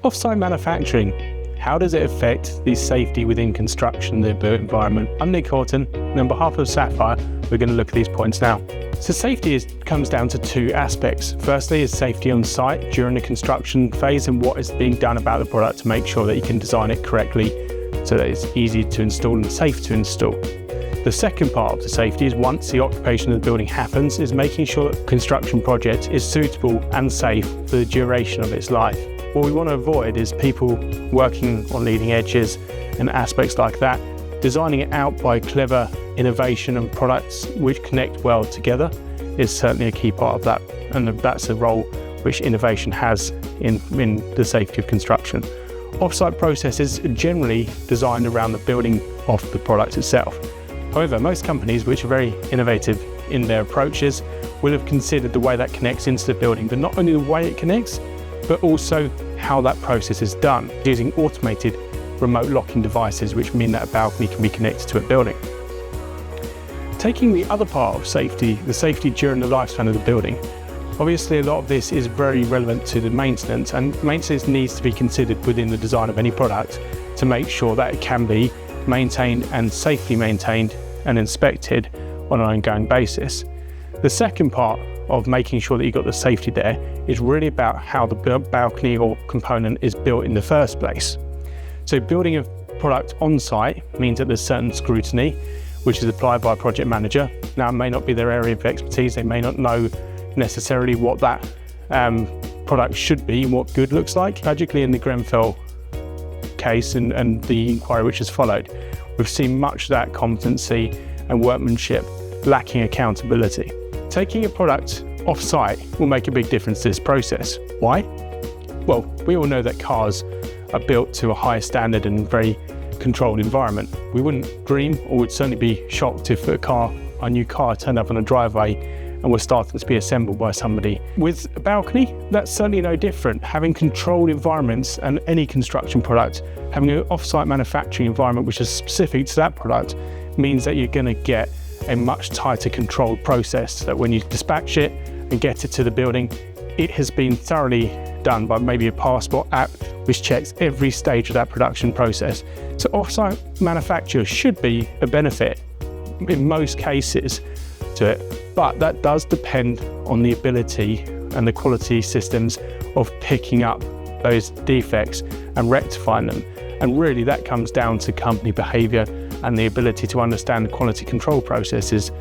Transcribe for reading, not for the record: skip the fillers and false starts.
Offsite manufacturing, how does it affect the safety within construction, the built environment? I'm Nick Horton, and on behalf of Sapphire, we're going to look at these points now. So safety comes down to two aspects. Firstly is safety on site during the construction phase and what is being done about the product to make sure that you can design it correctly so that it's easy to install and safe to install. The second part of the safety is once the occupation of the building happens, is making sure that the construction project is suitable and safe for the duration of its life. What we want to avoid is people working on leading edges and aspects like that, designing it out by clever innovation and products which connect well together is certainly a key part of that, and that's a role which innovation has in the safety of construction. Offsite processes are generally designed around the building of the product itself. However, most companies which are very innovative in their approaches will have considered the way that connects into the building, but not only the way it connects, but also how that process is done, using automated remote locking devices, which mean that a balcony can be connected to a building. Taking the other part of safety, the safety during the lifespan of the building, obviously a lot of this is very relevant to the maintenance, and maintenance needs to be considered within the design of any product to make sure that it can be maintained and safely maintained and inspected on an ongoing basis. The second part of making sure that you've got the safety there is really about how the balcony or component is built in the first place. So building a product on site means that there's certain scrutiny which is applied by a project manager. Now it may not be their area of expertise, they may not know necessarily what that product should be and what good looks like. Tragically, in the Grenfell case and the inquiry which has followed, we've seen much of that competency and workmanship lacking accountability. Taking a product off-site will make a big difference to this process. Why? Well, we all know that cars are built to a high standard and very controlled environment. We wouldn't dream or would certainly be shocked if a new car turned up on a driveway and was starting to be assembled by somebody. With a balcony, that's certainly no different. Having controlled environments and any construction product, having an off-site manufacturing environment which is specific to that product means that you're going to get a much tighter controlled process, that when you dispatch it and get it to the building, it has been thoroughly done by maybe a passport app which checks every stage of that production process. So off-site manufacture should be a benefit in most cases to it, but that does depend on the ability and the quality systems of picking up those defects and rectifying them. And really that comes down to company behaviour and the ability to understand the quality control processes